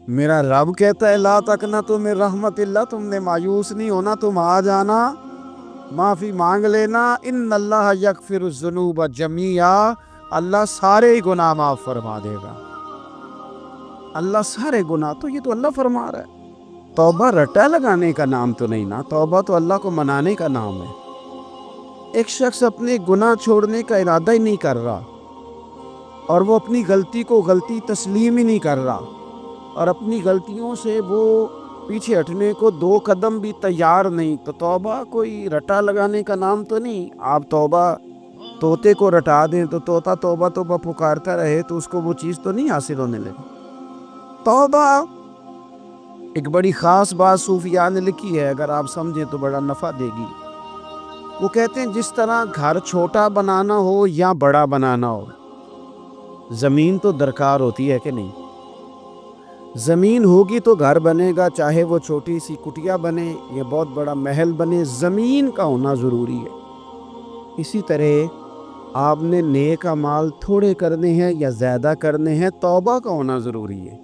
میرا رب کہتا ہے لا تقنطوا من رحمت اللہ، تم نے مایوس نہیں ہونا، تم آ جانا، معافی مانگ لینا، ان اللہ یغفر الذنوب جمیعا، اللہ سارے گناہ معاف فرما دے گا، اللہ سارے گناہ، تو یہ تو اللہ فرما رہا ہے۔ توبہ رٹا لگانے کا نام تو نہیں نا، توبہ تو اللہ کو منانے کا نام ہے۔ ایک شخص اپنے گناہ چھوڑنے کا ارادہ ہی نہیں کر رہا، اور وہ اپنی غلطی کو غلطی تسلیم ہی نہیں کر رہا، اور اپنی غلطیوں سے وہ پیچھے ہٹنے کو 2 قدم بھی تیار نہیں، تو توبہ کوئی رٹا لگانے کا نام تو نہیں۔ آپ توبہ طوطے کو رٹا دیں تو طوطا توبہ توبہ پکارتا رہے تو اس کو وہ چیز تو نہیں حاصل ہونے لگی۔ توبہ ایک بڑی خاص بات صوفیاء نے لکھی ہے، اگر آپ سمجھیں تو بڑا نفع دے گی۔ وہ کہتے ہیں جس طرح گھر چھوٹا بنانا ہو یا بڑا بنانا ہو، زمین تو درکار ہوتی ہے کہ نہیں؟ زمین ہوگی تو گھر بنے گا، چاہے وہ چھوٹی سی کٹیا بنے یا بہت بڑا محل بنے، زمین کا ہونا ضروری ہے۔ اسی طرح آپ نے نیک اعمال تھوڑے کرنے ہیں یا زیادہ کرنے ہیں، توبہ کا ہونا ضروری ہے۔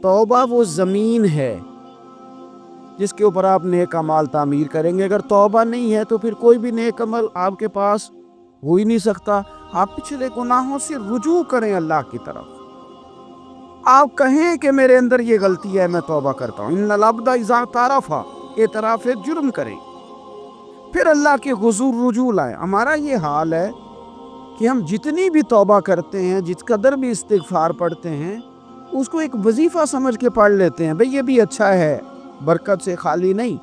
توبہ وہ زمین ہے جس کے اوپر آپ نیک اعمال تعمیر کریں گے۔ اگر توبہ نہیں ہے تو پھر کوئی بھی نیک عمل آپ کے پاس ہو ہی نہیں سکتا۔ آپ پچھلے گناہوں سے رجوع کریں اللہ کی طرف، آپ کہیں کہ میرے اندر یہ غلطی ہے، میں توبہ کرتا ہوں۔ ان العبد اذا اعترف، اعتراف جرم کریں، پھر اللہ کے حضور رجوع لائیں۔ ہمارا یہ حال ہے کہ ہم جتنی بھی توبہ کرتے ہیں، جس قدر بھی استغفار پڑھتے ہیں، اس کو ایک وظیفہ سمجھ کے پڑھ لیتے ہیں، بھئی یہ بھی اچھا ہے، برکت سے خالی نہیں۔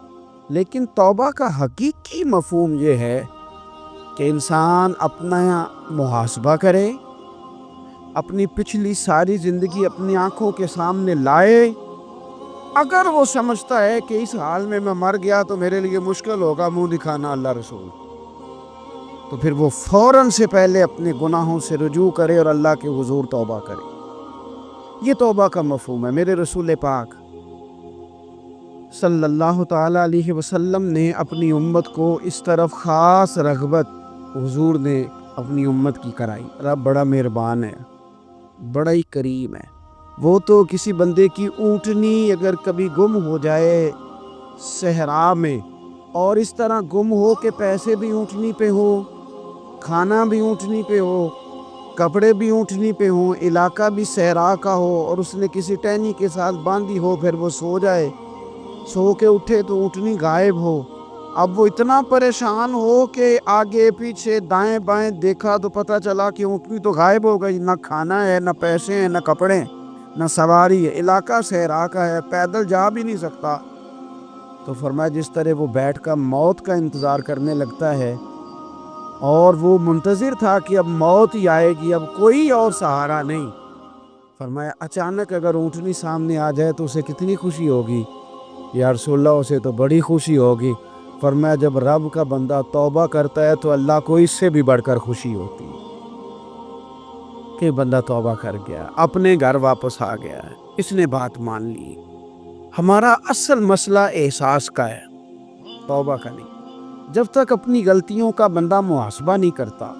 لیکن توبہ کا حقیقی مفہوم یہ ہے کہ انسان اپنا محاسبہ کرے، اپنی پچھلی ساری زندگی اپنی آنکھوں کے سامنے لائے۔ اگر وہ سمجھتا ہے کہ اس حال میں مر گیا تو میرے لیے مشکل ہوگا منہ دکھانا اللہ رسول، تو پھر وہ فوراً سے پہلے اپنے گناہوں سے رجوع کرے اور اللہ کے حضور توبہ کرے۔ یہ توبہ کا مفہوم ہے۔ میرے رسول پاک صلی اللہ تعالیٰ علیہ وسلم نے اپنی امت کو اس طرف خاص رغبت حضور نے اپنی امت کی کرائی۔ رب بڑا مہربان ہے، بڑا ہی کریم ہے۔ وہ تو کسی بندے کی اونٹنی اگر کبھی گم ہو جائے صحرا میں، اور اس طرح گم ہو کہ پیسے بھی اونٹنی پہ ہو، کھانا بھی اونٹنی پہ ہو، کپڑے بھی اونٹنی پہ ہوں، علاقہ بھی صحرا کا ہو، اور اس نے کسی ٹہنی کے ساتھ باندھی ہو، پھر وہ سو جائے، سو کے اٹھے تو اونٹنی غائب ہو۔ اب وہ اتنا پریشان ہو کہ آگے پیچھے دائیں بائیں دیکھا تو پتہ چلا کہ اونٹنی تو غائب ہو گئی، نہ کھانا ہے، نہ پیسے ہیں، نہ کپڑے ہیں، نہ سواری ہے، علاقہ صحرا کا ہے، پیدل جا بھی نہیں سکتا۔ تو فرمایا جس طرح وہ بیٹھ کر موت کا انتظار کرنے لگتا ہے، اور وہ منتظر تھا کہ اب موت ہی آئے گی، اب کوئی اور سہارا نہیں، فرمایا اچانک اگر اونٹنی سامنے آ جائے تو اسے کتنی خوشی ہوگی؟ یا رسول اللہ اسے تو بڑی خوشی ہوگی۔ فرمایا جب رب کا بندہ توبہ کرتا ہے تو اللہ کو اس سے بھی بڑھ کر خوشی ہوتی ہے کہ بندہ توبہ کر گیا، اپنے گھر واپس آ گیا ہے، اس نے بات مان لی۔ ہمارا اصل مسئلہ احساس کا ہے، توبہ کا نہیں۔ جب تک اپنی غلطیوں کا بندہ محاسبہ نہیں کرتا،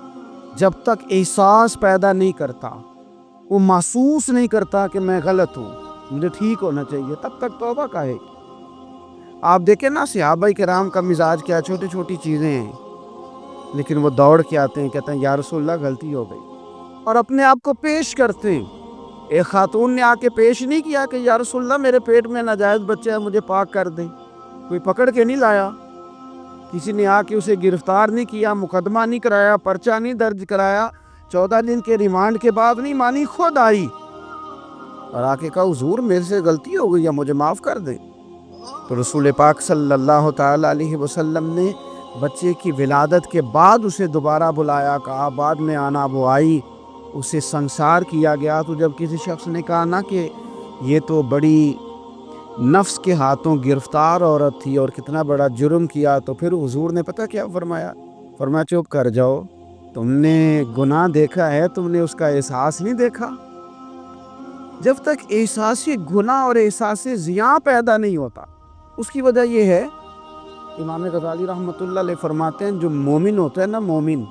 جب تک احساس پیدا نہیں کرتا، وہ محسوس نہیں کرتا کہ میں غلط ہوں، مجھے ٹھیک ہونا چاہیے، تب تک توبہ کا ہے۔ آپ دیکھیں نا صحابہ کرام کا مزاج کیا، چھوٹی چھوٹی چیزیں ہیں لیکن وہ دوڑ کے آتے ہیں، کہتے ہیں یا رسول اللہ غلطی ہو گئی، اور اپنے آپ کو پیش کرتے ہیں۔ ایک خاتون نے آ کے پیش نہیں کیا کہ یا رسول اللہ میرے پیٹ میں ناجائز بچہ ہے، مجھے پاک کر دیں، کوئی پکڑ کے نہیں لایا، کسی نے آ کے اسے گرفتار نہیں کیا، مقدمہ نہیں کرایا، پرچہ نہیں درج کرایا، 14 دن کے ریمانڈ کے بعد نہیں مانی، خود آئی اور آ کے کہا حضور میرے سے غلطی ہو گئی ہے، مجھے معاف کر دیں۔ تو رسول پاک صلی اللہ تعالیٰ علیہ وسلم نے بچے کی ولادت کے بعد اسے دوبارہ بلایا، کہا بعد میں آنا، وہ آئی، اسے سنسار کیا گیا۔ تو جب کسی شخص نے کہا نا کہ یہ تو بڑی نفس کے ہاتھوں گرفتار عورت تھی اور کتنا بڑا جرم کیا، تو پھر حضور نے پتہ کیا فرمایا؟ فرمایا چپ کر جاؤ، تم نے گناہ دیکھا ہے، تم نے اس کا احساس نہیں دیکھا۔ جب تک احساس گناہ اور احساس زیاں پیدا نہیں ہوتا، اس کی وجہ یہ ہے، امام غزالی رحمۃ اللہ علیہ فرماتے ہیں جو مومن ہوتا ہے نا، مومن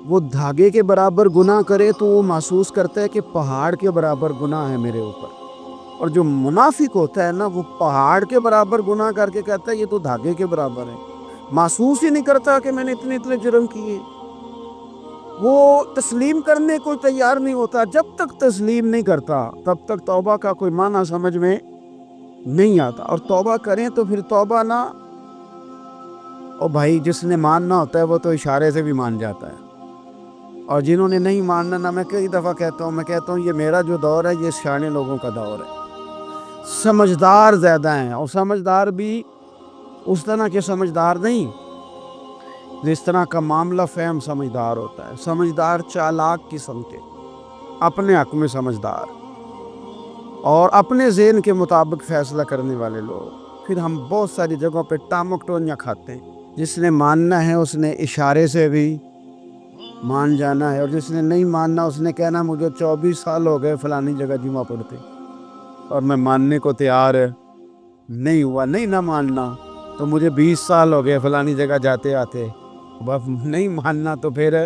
وہ دھاگے کے برابر گناہ کرے تو وہ محسوس کرتا ہے کہ پہاڑ کے برابر گناہ ہے میرے اوپر، اور جو منافق ہوتا ہے نا وہ پہاڑ کے برابر گناہ کر کے کہتا ہے یہ تو دھاگے کے برابر ہے، محسوس ہی نہیں کرتا کہ میں نے اتنے جرم کیے، وہ تسلیم کرنے کو تیار نہیں ہوتا۔ جب تک تسلیم نہیں کرتا تب تک توبہ کا کوئی معنی سمجھ میں نہیں آتا، اور توبہ کریں تو پھر توبہ نہ، اور بھائی جس نے ماننا ہوتا ہے وہ تو اشارے سے بھی مان جاتا ہے، اور جنہوں نے نہیں ماننا نا، میں کئی دفعہ کہتا ہوں یہ میرا جو دور ہے یہ سیانے لوگوں کا دور ہے، سمجھدار زیادہ ہیں، اور سمجھدار بھی اس طرح کے سمجھدار نہیں جس طرح کا معاملہ فہم سمجھدار ہوتا ہے، سمجھدار چالاک قسم کے، اپنے حق میں سمجھدار اور اپنے ذہن کے مطابق فیصلہ کرنے والے لوگ۔ پھر ہم بہت ساری جگہوں پہ ٹامک ٹونیاں کھاتے ہیں، جس نے ماننا ہے اس نے اشارے سے بھی مان جانا ہے، اور جس نے نہیں ماننا اس نے کہنا مجھے 24 سال ہو گئے فلانی جگہ جمعہ پڑھتے اور میں ماننے کو تیار نہیں ہوا، نہیں نہ ماننا تو مجھے 20 سال ہو گئے فلانی جگہ جاتے آتے، بس نہیں ماننا تو پھر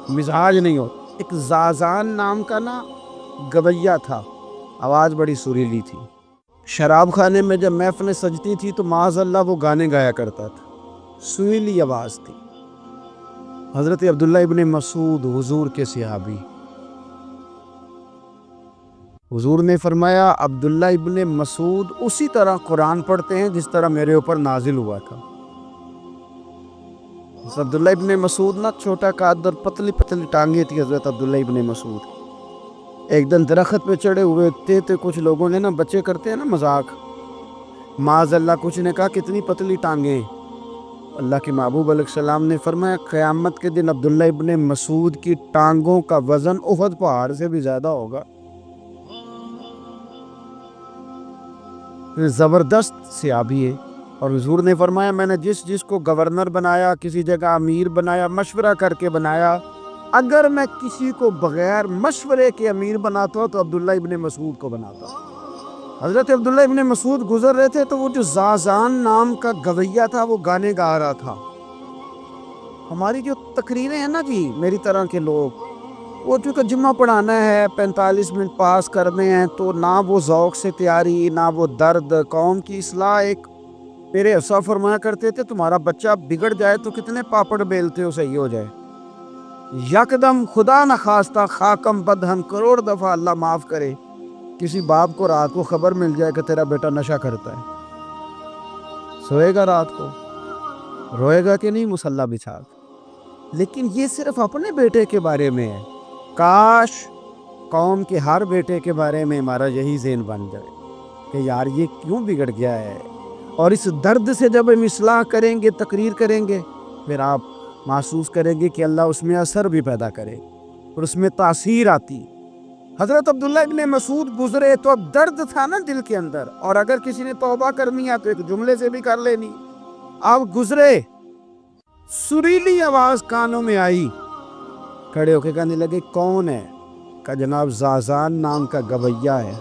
مزاج نہیں ہو۔ ایک زازان نام کا نا گویا تھا، آواز بڑی سریلی تھی، شراب خانے میں جب محفلیں سجتی تھی تو معاذ اللہ وہ گانے گایا کرتا تھا، سریلی آواز تھی۔ حضرت عبداللہ ابن مسعود حضور کے صحابی، حضور نے فرمایا عبداللہ ابن مسعود اسی طرح قرآن پڑھتے ہیں جس طرح میرے اوپر نازل ہوا تھا۔ عبداللہ ابن مسعود نا چھوٹا قد اور پتلی پتلی ٹانگیں تھی حضرت عبداللہ ابن مسعود۔ ایک دن درخت پہ چڑھے ہوئے تھے کچھ لوگوں نے نا، بچے کرتے ہیں نا مذاق، معاذ اللہ کچھ نے کہا کتنی پتلی ٹانگیں، اللہ کے محبوب علیہ السلام نے فرمایا قیامت کے دن عبداللہ ابن مسعود کی ٹانگوں کا وزن احد پہاڑ سے بھی زیادہ ہوگا۔ زبردست صحابی ہے، اور حضور نے فرمایا میں نے جس کو گورنر بنایا، کسی جگہ امیر بنایا، مشورہ کر کے بنایا، اگر میں کسی کو بغیر مشورے کے امیر بناتا تو عبداللہ ابن مسعود کو بناتا۔ حضرت عبداللہ ابن مسعود گزر رہے تھے تو وہ جو زازان نام کا گویا تھا وہ گانے گا رہا تھا۔ ہماری جو تقریریں ہیں نا جی، میری طرح کے لوگ، وہ چونکہ جمعہ پڑھانا ہے، 45 منٹ پاس کرنے ہیں، تو نہ وہ ذوق سے تیاری، نہ وہ درد قوم کی اصلاح۔ ایک میرے حصہ فرمایا کرتے تھے تمہارا بچہ بگڑ جائے تو کتنے پاپڑ بیلتے ہو صحیح ہو جائے، یکدم خدا نخواستہ خاکم بدہن کروڑ دفعہ اللہ معاف کرے، کسی باپ کو رات کو خبر مل جائے کہ تیرا بیٹا نشہ کرتا ہے، سوئے گا رات کو، روئے گا کہ نہیں مصلی بچھا کے؟ لیکن یہ صرف اپنے بیٹے کے بارے میں ہے، کاش قوم کے ہر بیٹے کے بارے میں ہمارا یہی ذہن بن جائے کہ یار یہ کیوں بگڑ گیا ہے، اور اس درد سے جب ہم اصلاح کریں گے، تقریر کریں گے، پھر آپ محسوس کریں گے کہ اللہ اس میں اثر بھی پیدا کرے اور اس میں تاثیر آتی۔ حضرت عبداللہ ابن مسعود گزرے تو اب درد تھا نا دل کے اندر، اور اگر کسی نے توبہ کرنی ہے تو ایک جملے سے بھی کر لینی۔ اب گزرے، سریلی آواز کانوں میں آئی، کھڑے ہو کے کہنے لگے کون ہے؟ کہ جناب زازان نام کا گویا ہے،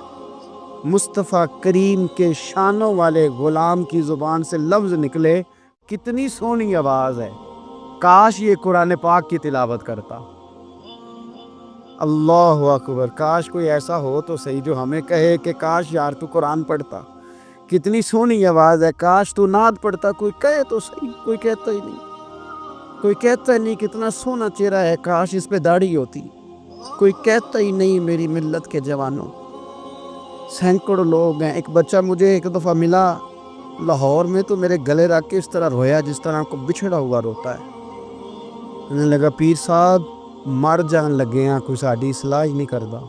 مصطفیٰ کریم کے شانوں والے غلام کی زبان سے لفظ نکلے، کتنی سونی آواز ہے، کاش یہ قرآن پاک کی تلاوت کرتا۔ اللہ اکبر، کاش کوئی ایسا ہو تو صحیح جو ہمیں کہے کہ کاش یار تو قرآن پڑھتا، کتنی سونی آواز ہے، کاش تو نعت پڑھتا، کوئی کہے تو صحیح، کوئی کہتا ہی نہیں، کوئی کہتا ہی نہیں کتنا سونا چہرہ ہے، کاش اس پہ داڑھی ہوتی، کوئی کہتا ہی نہیں میری ملت کے جوانوں۔ سینکڑوں لوگ ہیں، ایک بچہ مجھے ایک دفعہ ملا لاہور میں تو میرے گلے رکھ کے اس طرح رویا جس طرح کو بچھڑا ہوا روتا ہے، انہیں لگا پیر صاحب مر جان لگے ہیں، کوئی ساڑی اصلاح ہی نہیں کردا،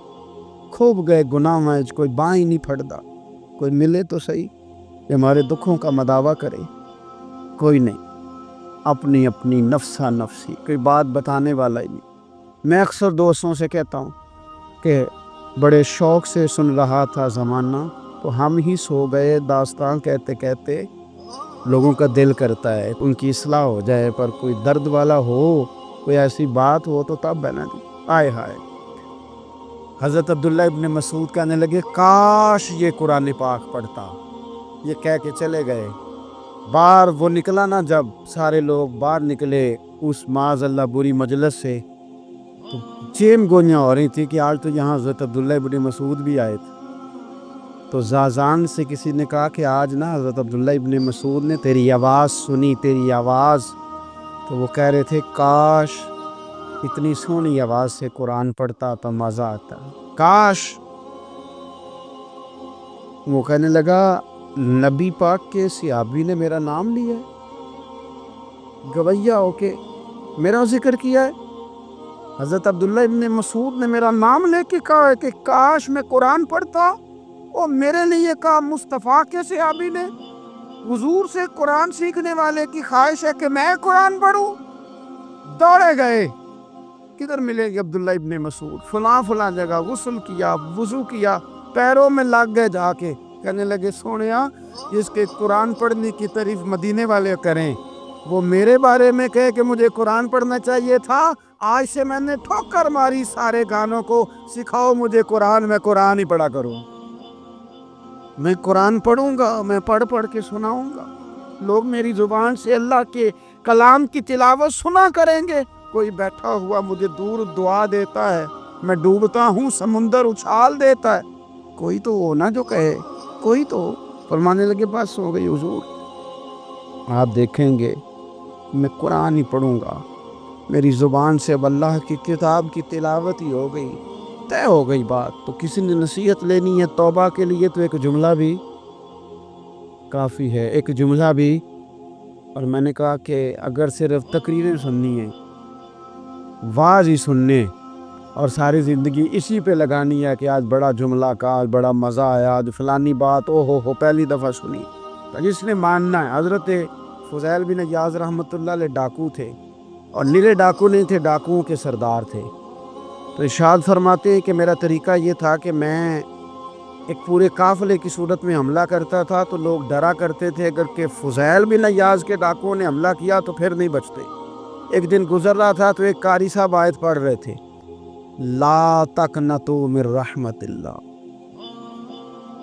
خوب گئے گناہ میں، کوئی باں ہی نہیں پھڑدا، کوئی ملے تو صحیح کہ ہمارے دکھوں کا مداوع کرے، کوئی نہیں، اپنی اپنی نفسہ نفسی، کوئی بات بتانے والا ہی نہیں۔ میں اکثر دوستوں سے کہتا ہوں کہ بڑے شوق سے سن رہا تھا زمانہ تو ہم ہی سو گئے، داستان کہتے کہتے لوگوں کا دل کرتا ہے ان کی اصلاح ہو جائے، پر کوئی درد والا ہو، کوئی ایسی بات ہو تو تب ہے نا جی، آئے ہائے۔ حضرت عبداللہ ابن مسعود کہنے لگے کاش یہ قرآن پاک پڑھتا، یہ کہہ کے چلے گئے۔ باہر وہ نکلا نا، جب سارے لوگ باہر نکلے اس معاذ اللہ بری مجلس سے، تو چین گوئیاں ہو رہی تھی کہ آج تو یہاں حضرت عبداللہ ابن مسعود بھی آئے تھے، تو زازان سے کسی نے کہا کہ آج نا حضرت عبداللہ ابن مسعود نے تیری آواز سنی، تیری آواز. تو وہ کہہ رہے تھے کاش اتنی سونی آواز سے قرآن پڑھتا تو مزہ آتا، کاش. وہ کہنے لگا نبی پاک کے صحابی نے میرا نام لیا ہے، گویا ہو کے میرا ذکر کیا ہے. حضرت عبداللہ ابن مسعود نے میرا نام لے کے کہا ہے کہ کاش میں قرآن پڑھتا، اور میرے لیے کہا مصطفیٰ کے صحابی نے. حضور سے قرآن سیکھنے والے کی خواہش ہے کہ میں قرآن پڑھوں. دوڑے گئے، کدھر ملے گی عبداللہ ابن مسعود؟ فلاں جگہ غسل کیا، وضو کیا، پیروں میں لگ گئے جا کے. کہنے لگے سونیا جس کے قرآن پڑھنے کی تعریف مدینے والے کریں وہ میرے بارے میں کہے کہ مجھے قرآن پڑھنا چاہیے تھا. آج سے میں نے ٹھوکر ماری سارے گانوں کو، سکھاؤ مجھے قرآن، میں قرآن ہی پڑھا کروں. میں قرآن پڑھوں گا، میں پڑھ کے سناؤں گا. لوگ میری زبان سے اللہ کے کلام کی تلاوت سنا کریں گے. کوئی بیٹھا ہوا مجھے دور دعا دیتا ہے، میں ڈوبتا ہوں سمندر اچھال دیتا ہے. کوئی تو ہو نا جو کہے، کوئی تو. فرمانے لگے بس ہو گئی حضور، آپ دیکھیں گے میں قرآن ہی پڑھوں گا. میری زبان سے اب اللہ کی کتاب کی تلاوت ہی ہو گئی، طے ہو گئی بات. تو کسی نے نصیحت لینی ہے توبہ کے لیے تو ایک جملہ بھی کافی ہے، ایک جملہ بھی. اور میں نے کہا کہ اگر صرف تقریریں سننی ہیں، واعظ ہی سننے اور ساری زندگی اسی پہ لگانی ہے کہ آج بڑا جملہ کا، آج بڑا مزہ آیا، آج فلانی بات او ہو پہلی دفعہ سنی، تو جس نے ماننا ہے. حضرت فضیل بن عیاض رحمۃ اللہ علیہ ڈاکو تھے، اور نیلے ڈاکو نہیں تھے، ڈاکوؤں کے سردار تھے. تو ارشاد فرماتے ہیں کہ میرا طریقہ یہ تھا کہ میں ایک پورے قافلے کی صورت میں حملہ کرتا تھا تو لوگ ڈرا کرتے تھے اگر کہ فضیل بن عیاض کے ڈاکوؤں نے حملہ کیا تو پھر نہیں بچتے. ایک دن گزر رہا تھا تو ایک قاری صاحب آیت پڑھ رہے تھے، لا تقنطوا من رحمت اللہ،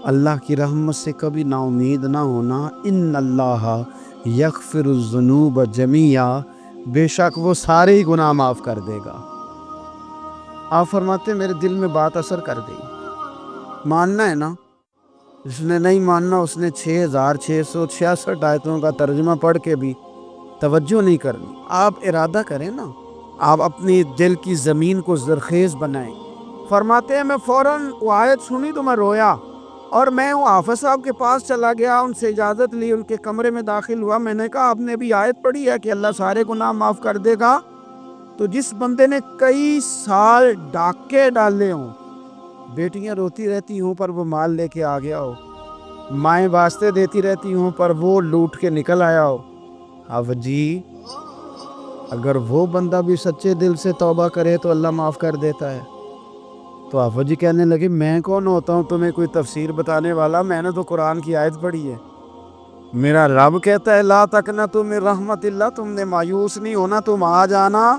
اللہ کی رحمت سے کبھی نا امید نہ ہونا. ان اللہ یغفر الذنوب جمیعا، بے شک وہ سارے ہی گناہ معاف کر دے گا. آپ فرماتے میرے دل میں بات اثر کر گئی. ماننا ہے نا، جس نے نہیں ماننا اس نے 6666 آیتوں کا ترجمہ پڑھ کے بھی توجہ نہیں کرنی. آپ ارادہ کریں نا، آپ اپنی دل کی زمین کو زرخیز بنائیں. فرماتے ہیں میں فوراً وہ آیت سنی تو میں رویا، اور میں وہ حافظ صاحب کے پاس چلا گیا، ان سے اجازت لی، ان کے کمرے میں داخل ہوا. میں نے کہا آپ نے بھی آیت پڑھی ہے کہ اللہ سارے گناہ معاف کر دے گا؟ تو جس بندے نے کئی سال ڈاکے ڈالے ہوں، بیٹیاں روتی رہتی ہوں پر وہ مال لے کے آ گیا ہو، مائیں واسطے دیتی رہتی ہوں پر وہ لوٹ کے نکل آیا ہو، اب جی اگر وہ بندہ بھی سچے دل سے توبہ کرے تو اللہ معاف کر دیتا ہے. تو آفت جی کہنے لگے میں کون ہوتا ہوں تمہیں کوئی تفسیر بتانے والا، میں نے تو قرآن کی آیت پڑھی ہے. میرا رب کہتا ہے لا تقنطوا من رحمت اللہ، تم نے مایوس نہیں ہونا، تم آ جانا،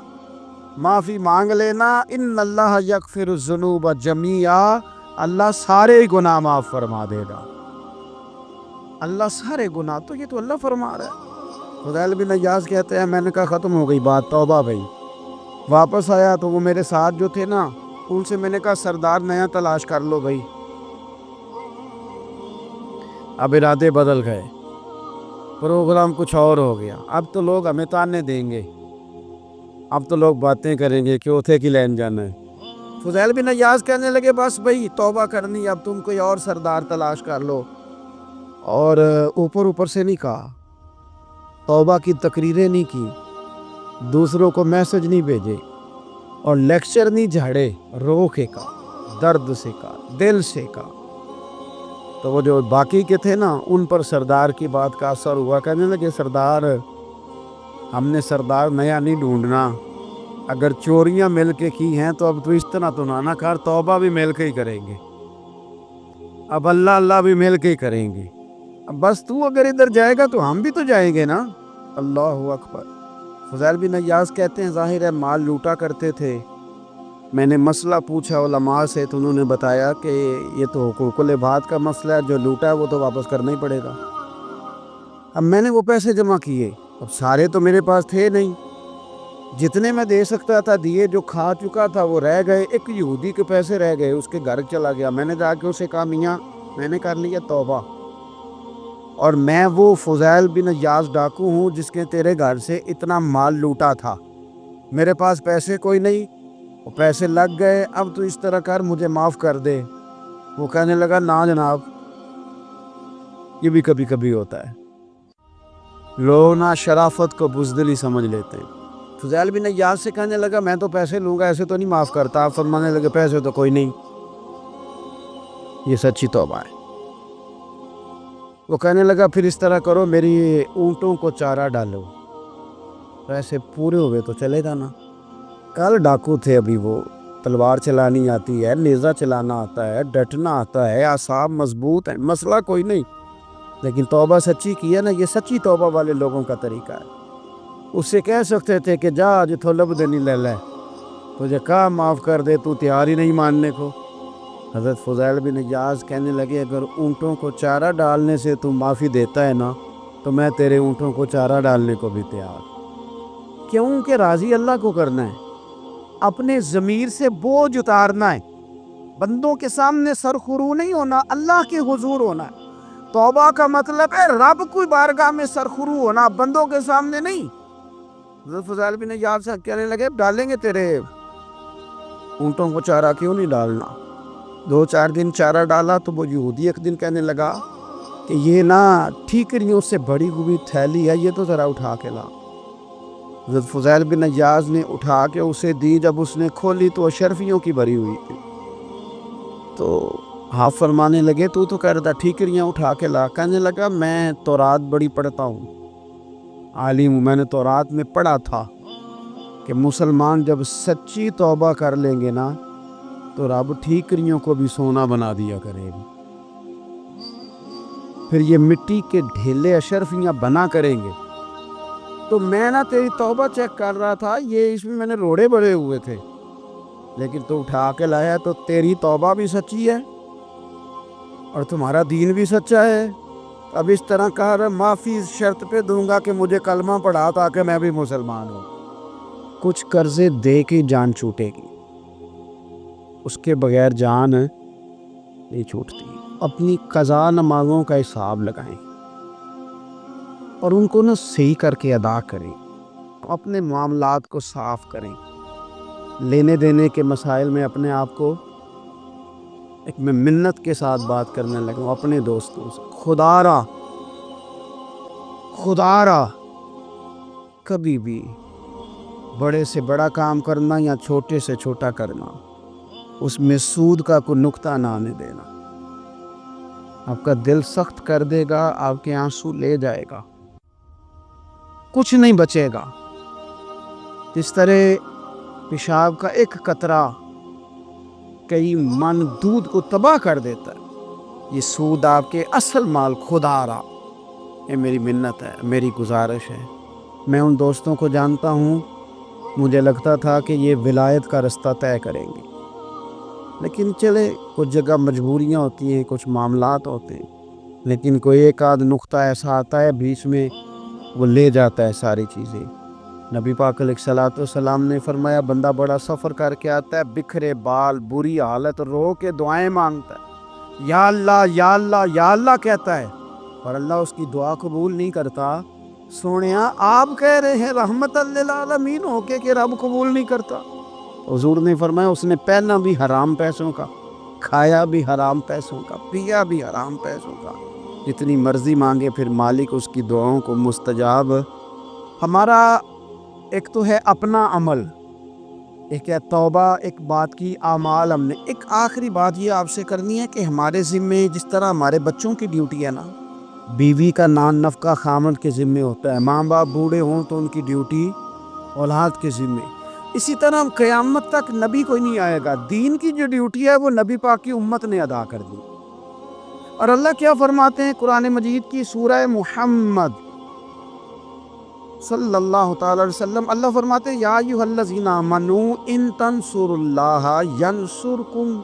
معافی مانگ لینا. ان اللہ یغفر الذنوب جمیعا، اللہ سارے گناہ معاف فرما دے گا. اللہ سارے گناہ، تو یہ تو اللہ فرما رہا ہے. فضیل بن عیاض کہتے ہیں میں نے کہا ختم ہو گئی بات، توبہ بھائی. واپس آیا تو وہ میرے ساتھ جو تھے نا ان سے میں نے کہا سردار نیا تلاش کر لو بھائی. اب ارادے بدل گئے، پروگرام کچھ اور ہو گیا. اب تو لوگ ہمیں تانے دیں گے، اب تو لوگ باتیں کریں گے کہ اوتھے کی لین جانا ہے. فضیل بن عیاض کہنے لگے بس بھائی توبہ کرنی، اب تم کوئی اور سردار تلاش کر لو. اور اوپر سے نہیں کہا، توبہ کی تقریریں نہیں کی، دوسروں کو میسج نہیں بھیجے، اور لیکچر نہیں جھاڑے، رو کے کہا، درد سے کہا، دل سے کہا. تو وہ جو باقی کے تھے نا ان پر سردار کی بات کا اثر ہوا. کہنے لگے سردار ہم نے سردار نیا نہیں ڈھونڈنا، اگر چوریاں مل کے کی ہیں تو اب تو اس طرح تو نہ کر، توبہ بھی مل کے ہی کریں گے، اب اللہ بھی مل کے ہی کریں گے. اب بس تو اگر ادھر جائے گا تو ہم بھی تو جائیں گے نا. اللہ اکبر. فضیل بن عیاض کہتے ہیں ظاہر ہے مال لوٹا کرتے تھے. میں نے مسئلہ پوچھا علماء سے تو انہوں نے بتایا کہ یہ تو حقوق العباد کا مسئلہ ہے، جو لوٹا ہے وہ تو واپس کرنا ہی پڑے گا. اب میں نے وہ پیسے جمع کیے، اب سارے تو میرے پاس تھے نہیں، جتنے میں دے سکتا تھا دیے، جو کھا چکا تھا وہ رہ گئے. ایک یہودی کے پیسے رہ گئے، اس کے گھر چلا گیا. میں نے جا کے اسے کہا میاں میں نے کر لیا توبہ، اور میں وہ فضیل بن ایاز ڈاکو ہوں جس کے تیرے گھر سے اتنا مال لوٹا تھا، میرے پاس پیسے کوئی نہیں، وہ پیسے لگ گئے، اب تو اس طرح کر مجھے معاف کر دے۔ وہ کہنے لگا نا جناب، یہ بھی کبھی کبھی ہوتا ہے، لوگ نا شرافت کو بزدلی سمجھ لیتے ہیں۔ فضیل بن ایاز سے کہنے لگا میں تو پیسے لوں گا، ایسے تو نہیں معاف کرتا۔ آپ فرمانے لگے پیسے تو کوئی نہیں، یہ سچی توبہ ہے۔ وہ کہنے لگا پھر اس طرح کرو، میری اونٹوں کو چارہ ڈالو، پیسے پورے ہوئے تو چلے جانا۔ کل ڈاکو تھے، ابھی وہ تلوار چلانی آتی ہے، نیزہ چلانا آتا ہے، ڈٹنا آتا ہے، اعصاب مضبوط ہیں، مسئلہ کوئی نہیں، لیکن توبہ سچی کی ہے نا، یہ سچی توبہ والے لوگوں کا طریقہ ہے۔ اس سے کہہ سکتے تھے کہ جا جتھو لب دینی لے لے، تجھے کہا معاف کر دے، تو تیار ہی نہیں ماننے کو۔ حضرت فضیل بن ایاز کہنے لگے اگر اونٹوں کو چارہ ڈالنے سے تو معافی دیتا ہے نا، تو میں تیرے اونٹوں کو چارہ ڈالنے کو بھی تیار۔ کیوں کہ راضی اللہ کو کرنا ہے، اپنے ضمیر سے بوجھ اتارنا ہے، بندوں کے سامنے سرخرو نہیں ہونا، اللہ کے حضور ہونا ہے۔ توبہ کا مطلب ہے رب کی بارگاہ میں سرخرو ہونا، بندوں کے سامنے نہیں۔ حضرت فضیل بن ایاز سے کہنے لگے ڈالیں گے تیرے اونٹوں کو چارہ، کیوں نہیں ڈالنا؟ 2-4 دن چارہ ڈالا تو وہ یہودی ایک دن کہنے لگا کہ یہ نا ٹھیکریوں سے بڑی ہوئی تھیلی ہے، یہ تو ذرا اٹھا کے لا۔ حضرت فضیل بن ایاز نے اٹھا کے اسے دی، جب اس نے کھولی تو اشرفیوں کی بھری ہوئی تھی۔ تو آپ فرمانے لگے تو کہہ رہا تھا ٹھیکریاں اٹھا کے لا۔ کہنے لگا میں تورات بڑی پڑھتا ہوں، عالم ہوں، میں نے تورات میں پڑھا تھا کہ مسلمان جب سچی توبہ کر لیں گے نا تو رب ٹھیکریوں کو بھی سونا بنا دیا کرے گی، پھر یہ مٹی کے ڈھیلے اشرفیاں بنا کریں گے۔ تو میں نا تیری توبہ چیک کر رہا تھا، یہ اس میں میں نے روڑے بڑے ہوئے تھے، لیکن تو اٹھا کے لایا، تو تیری توبہ بھی سچی ہے اور تمہارا دین بھی سچا ہے۔ اب اس طرح کہا رہا معافی اس شرط پہ دوں گا کہ مجھے کلمہ پڑھا تاکہ میں بھی مسلمان ہوں۔ کچھ قرضے دے کے جان چھوٹے گی، اس کے بغیر جان نہیں چھوٹتی۔ اپنی قضا نمازوں کا حساب لگائیں اور ان کو صحیح کر کے ادا کریں، اپنے معاملات کو صاف کریں۔ لینے دینے کے مسائل میں اپنے آپ کو میں منت کے ساتھ بات کرنے لگا ہوں اپنے دوستوں سے، خدا را کبھی بھی بڑے سے بڑا کام کرنا یا چھوٹے سے چھوٹا کرنا، اس میں سود کا کوئی نقطہ نہ آنے دینا۔ آپ کا دل سخت کر دے گا، آپ کے آنسو لے جائے گا، کچھ نہیں بچے گا۔ اس طرح پیشاب کا ایک قطرہ کئی من دودھ کو تباہ کر دیتا ہے، یہ سود آپ کے اصل مال خدا را، یہ میری منت ہے، میری گزارش ہے۔ میں ان دوستوں کو جانتا ہوں، مجھے لگتا تھا کہ یہ ولایت کا رستہ طے کریں گے، لیکن چلے کچھ جگہ مجبوریاں ہوتی ہیں، کچھ معاملات ہوتے ہیں، لیکن کوئی ایک آدھ نقطہ ایسا آتا ہے بیچ میں، وہ لے جاتا ہے ساری چیزیں۔ نبی پاک علیہ الصلوۃ والسلام نے فرمایا بندہ بڑا سفر کر کے آتا ہے، بکھرے بال، بری حالت، رو کے دعائیں مانگتا ہے، یا اللہ یا اللہ یا اللہ کہتا ہے، اور اللہ اس کی دعا قبول نہیں کرتا۔ سونیا آپ کہہ رہے ہیں رحمت للعالمین ہو کے کہ رب قبول نہیں کرتا؟ حضور نے فرمایا اس نے پہنا بھی حرام پیسوں کا، کھایا بھی حرام پیسوں کا، پیا بھی حرام پیسوں کا، جتنی مرضی مانگے، پھر مالک اس کی دعاؤں کو مستجاب۔ ہمارا ایک تو ہے اپنا عمل، ایک ہے توبہ، ایک بات کی اعمال۔ ہم نے ایک آخری بات یہ آپ سے کرنی ہے کہ ہمارے ذمے جس طرح ہمارے بچوں کی ڈیوٹی ہے نا، بیوی کا نان نفقہ خامند کے ذمے ہوتا ہے، ماں باپ بوڑھے ہوں تو ان کی ڈیوٹی اولاد کے ذمے، اسی طرح قیامت تک نبی کوئی نہیں آئے گا، دین کی جو ڈیوٹی ہے وہ نبی پاک کی امت نے ادا کر دی۔ اور اللہ کیا فرماتے ہیں قرآن مجید کی سورہ محمد صلی اللہ تعالی علیہ وسلم، اللہ فرماتے ہیں یا ایھا الذین آمنوا ان تنصروا اللہ ینصرکم،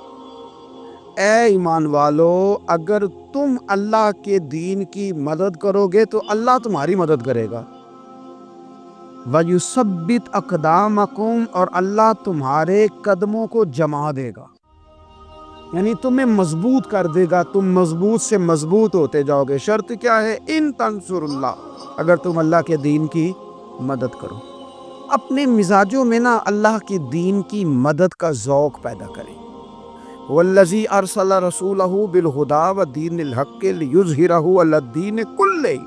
اے ایمان والو اگر تم اللہ کے دین کی مدد کرو گے تو اللہ تمہاری مدد کرے گا، وَيُثَبِّتْ أَقْدَامَكُمْ، اور اللہ تمہارے قدموں کو جما دے گا۔ یعنی تمہیں مضبوط کر دے گا، تم مضبوط سے مضبوط ہوتے جاؤ گے۔ شرط کیا ہے؟ ان تنصر اللہ، اگر تم اللہ کے دین کی مدد کرو۔ اپنے مزاجوں میں نا اللہ کے دین کی مدد کا ذوق پیدا کریں۔ والذی ارسل رسولہ بالہدی ودین الحق لیظہرہ علی الدین کلہ۔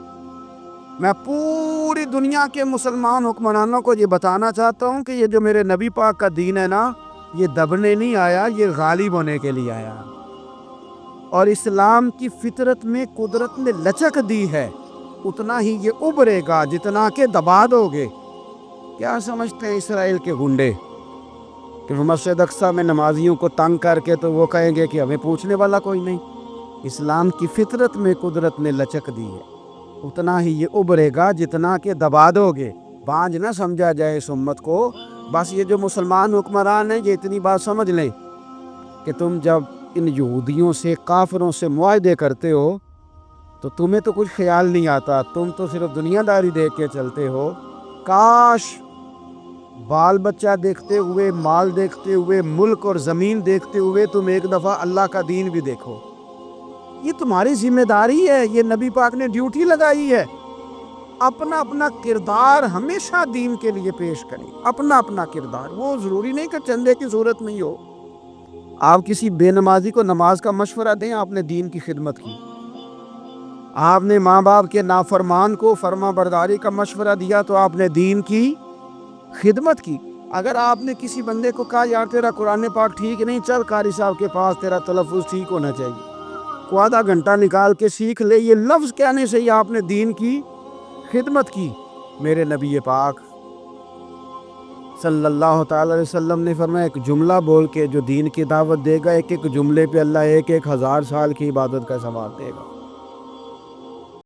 میں پوری دنیا کے مسلمان حکمرانوں کو یہ بتانا چاہتا ہوں کہ یہ جو میرے نبی پاک کا دین ہے نا، یہ دبنے نہیں آیا، یہ غالب ہونے کے لیے آیا۔ اور اسلام کی فطرت میں قدرت نے لچک دی ہے، اتنا ہی یہ ابھرے گا جتنا کہ دبا دو گے۔ کیا سمجھتے ہیں اسرائیل کے گنڈے کہ وہ مسجد اقصیٰ میں نمازیوں کو تنگ کر کے تو وہ کہیں گے کہ ہمیں پوچھنے والا کوئی نہیں؟ اسلام کی فطرت میں قدرت نے لچک دی ہے، اتنا ہی یہ ابھرے گا جتنا کہ دبا دو گے۔ بانجھ نہ سمجھا جائے اس امت کو۔ بس یہ جو مسلمان حکمران ہیں، یہ اتنی بات سمجھ لیں کہ تم جب ان یہودیوں سے، کافروں سے معاہدے کرتے ہو تو تمہیں تو کچھ خیال نہیں آتا، تم تو صرف دنیا داری دیکھ کے چلتے ہو۔ کاش بال بچہ دیکھتے ہوئے، مال دیکھتے ہوئے، ملک اور زمین دیکھتے ہوئے تم ایک دفعہ اللہ کا دین بھی دیکھو۔ یہ تمہاری ذمہ داری ہے، یہ نبی پاک نے ڈیوٹی لگائی ہے۔ اپنا اپنا کردار ہمیشہ دین کے لیے پیش کریں، اپنا اپنا کردار۔ وہ ضروری نہیں کہ چندے کی صورت میں ہی ہو۔ آپ کسی بے نمازی کو نماز کا مشورہ دیں، آپ نے دین کی خدمت کی۔ آپ نے ماں باپ کے نافرمان کو فرما برداری کا مشورہ دیا تو آپ نے دین کی خدمت کی۔ اگر آپ نے کسی بندے کو کہا یار تیرا قرآن پاک ٹھیک نہیں، چل قاری صاحب کے پاس، تیرا تلفظ ٹھیک ہونا چاہیے، کو آدھا گھنٹہ نکال کے سیکھ لے، یہ لفظ کہنے سے ہی آپ نے دین کی خدمت کی۔ میرے نبی پاک صلی اللہ تعالی علیہ وسلم نے فرمایا ایک جملہ بول کے جو دین کی دعوت دے گا، ایک ایک جملے پہ اللہ 1,000 سال کی عبادت کا ثواب دے گا۔